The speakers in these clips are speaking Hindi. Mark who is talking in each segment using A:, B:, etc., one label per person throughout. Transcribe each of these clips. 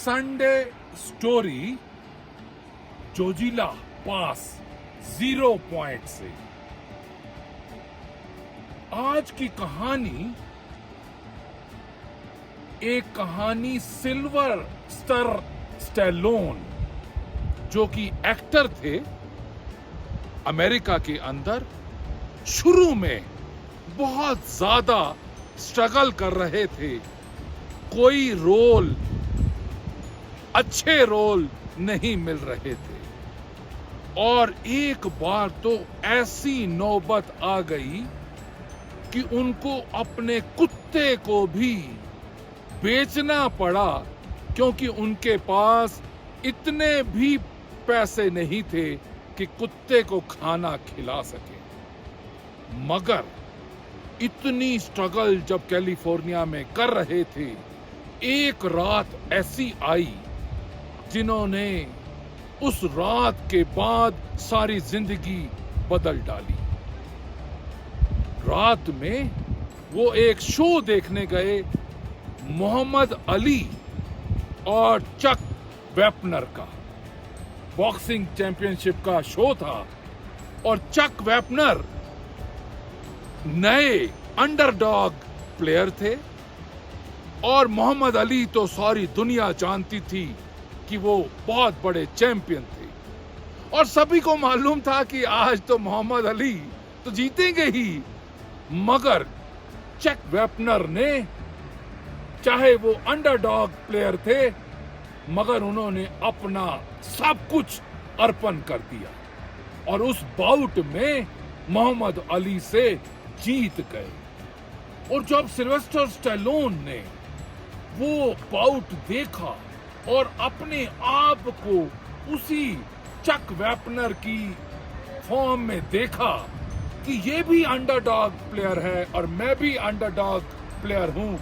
A: संडे स्टोरी जोजिला पास 0 पॉइंट से। आज की कहानी एक कहानी सिल्वर स्टार स्टैलोन, जो कि एक्टर थे अमेरिका के अंदर, शुरू में बहुत ज्यादा स्ट्रगल कर रहे थे। कोई रोल, अच्छे रोल नहीं मिल रहे थे और एक बार तो ऐसी नौबत आ गई कि उनको अपने कुत्ते को भी बेचना पड़ा, क्योंकि उनके पास इतने भी पैसे नहीं थे कि कुत्ते को खाना खिला सके। मगर इतनी स्ट्रगल जब कैलिफोर्निया में कर रहे थे, एक रात ऐसी आई जिन्होंने उस रात के बाद सारी जिंदगी बदल डाली। रात में वो एक शो देखने गए, मोहम्मद अली और चक वेपनर का बॉक्सिंग चैंपियनशिप का शो था। और चक वेपनर नए अंडरडॉग प्लेयर थे और मोहम्मद अली तो सारी दुनिया जानती थी कि वो बहुत बड़े चैंपियन थे। और सभी को मालूम था कि आज तो मोहम्मद अली तो जीतेंगे ही। मगर चक वेपनर ने, चाहे वो अंडरडॉग प्लेयर थे, मगर उन्होंने अपना सब कुछ अर्पण कर दिया और उस बाउट में मोहम्मद अली से जीत गए। और जब सिल्वेस्टर स्टैलोन ने वो बाउट देखा और अपने आप को उसी चक वेपनर की फॉर्म में देखा कि ये भी अंडरडॉग प्लेयर है और मैं भी अंडरडॉग प्लेयर हूं,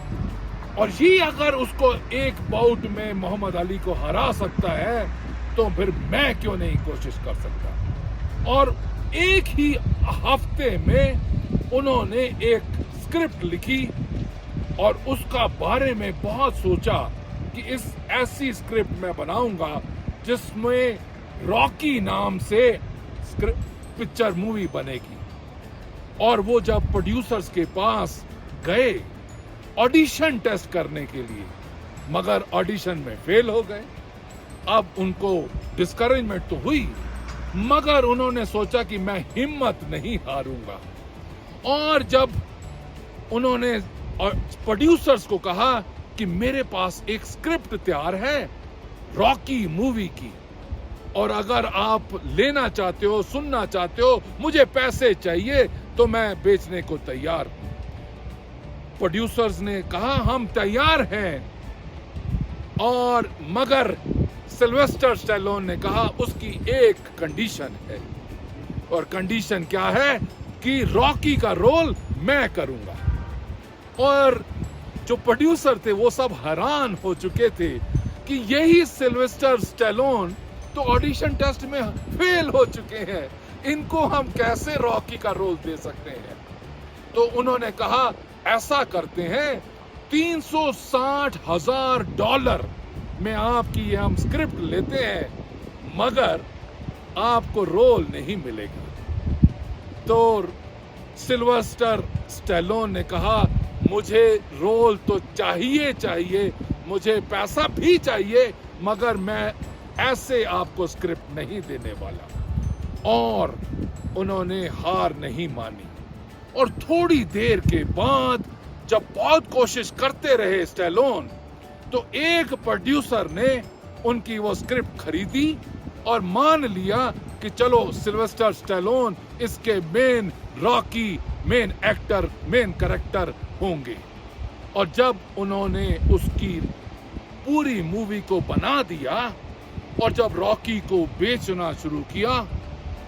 A: और ये अगर उसको एक बाउट में मोहम्मद अली को हरा सकता है तो फिर मैं क्यों नहीं कोशिश कर सकता। और एक ही हफ्ते में उन्होंने एक स्क्रिप्ट लिखी और उसका बारे में बहुत सोचा कि इस ऐसी स्क्रिप्ट मैं बनाऊंगा जिसमें रॉकी नाम से पिक्चर मूवी बनेगी। और वो जब प्रोड्यूसर्स के पास गए ऑडिशन टेस्ट करने के लिए, मगर ऑडिशन में फेल हो गए। अब उनको डिस्करेजमेंट तो हुई, मगर उन्होंने सोचा कि मैं हिम्मत नहीं हारूंगा। और जब उन्होंने प्रोड्यूसर्स को कहा कि मेरे पास एक स्क्रिप्ट तैयार है रॉकी मूवी की, और अगर आप लेना चाहते हो, सुनना चाहते हो, मुझे पैसे चाहिए, तो मैं बेचने को तैयार हूं। प्रोड्यूसर्स ने कहा हम तैयार हैं, और मगर सिल्वेस्टर स्टैलोन ने कहा उसकी एक कंडीशन है। और कंडीशन क्या है कि रॉकी का रोल मैं करूंगा। और जो प्रोड्यूसर थे वो सब हैरान हो चुके थे कि यही सिल्वेस्टर स्टैलोन तो ऑडिशन टेस्ट में फेल हो चुके हैं, इनको हम कैसे रॉकी का रोल दे सकते हैं। तो उन्होंने कहा ऐसा करते हैं, $360,000 में आपकी ये हम स्क्रिप्ट लेते हैं, मगर आपको रोल नहीं मिलेगा। तो सिल्वेस्टर स्टैलोन ने कहा मुझे रोल तो चाहिए, मुझे पैसा भी चाहिए, मगर मैं ऐसे आपको स्क्रिप्ट नहीं देने वाला। और उन्होंने हार नहीं मानी। और थोड़ी देर के बाद जब बहुत कोशिश करते रहे स्टैलोन, तो एक प्रोड्यूसर ने उनकी वो स्क्रिप्ट खरीदी और मान लिया कि चलो सिल्वेस्टर स्टैलोन इसके main Rocky, main actor, main character होंगे। और जब उन्होंने उसकी पूरी मूवी को बना दिया और जब रॉकी को बेचना शुरू किया,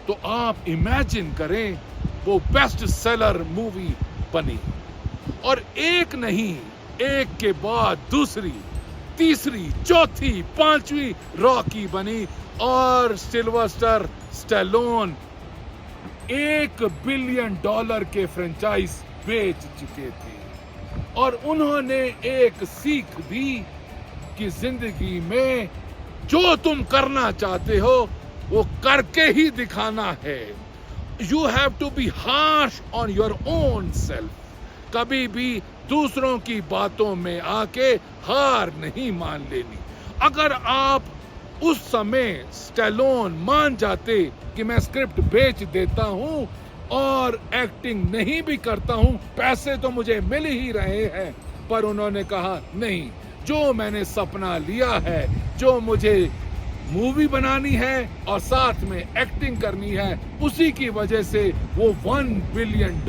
A: तो आप इमेजिन करें वो बेस्ट सेलर मूवी बनी। और एक नहीं, एक के बाद दूसरी, तीसरी, चौथी, पांचवी रॉकी बनी और सिल्वेस्टर स्टैलोन $1 बिलियन के फ्रेंचाइज बेच चुके थे। और उन्होंने एक सीख दी कि जिंदगी में जो तुम करना चाहते हो वो करके ही दिखाना है। You have to be harsh on your own self. कभी भी दूसरों की बातों में आके हार नहीं मान लेनी। अगर आप उस समय स्टैलोन मान जाते कि मैं स्क्रिप्ट बेच देता हूं और एक्टिंग नहीं भी करता हूं, पैसे तो मुझे मिल ही रहे हैं, पर उन्होंने कहा नहीं, जो मैंने सपना लिया है, जो मुझे मूवी बनानी है और साथ में एक्टिंग करनी है, उसी की वजह से वो $1 बिलियन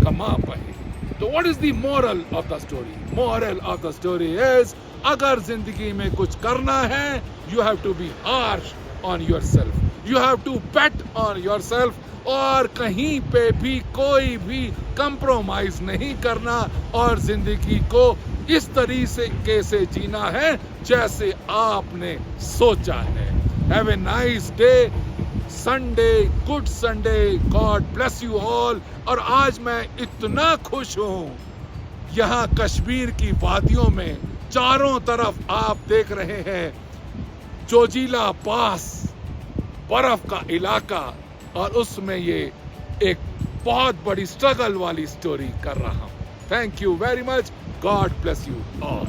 A: कमा पाए। तो what is the moral of the story? Moral of the story is, अगर जिंदगी में कुछ करना है, you have to be harsh on yourself, you have to bet on yourself, और कहीं पे भी कोई भी कंप्रोमाइज नहीं करना और जिंदगी को इस तरीके से जीना है जैसे आपने सोचा है। Have a nice day, Sunday, good Sunday, God bless you all. और आज मैं इतना खुश हूं, यहां कश्मीर की वादियों में चारों तरफ आप देख रहे हैं जोजिला पास, बर्फ का इलाका, और उसमें ये एक बहुत बड़ी स्ट्रगल वाली स्टोरी कर रहा हूं। Thank you very much, God bless you all.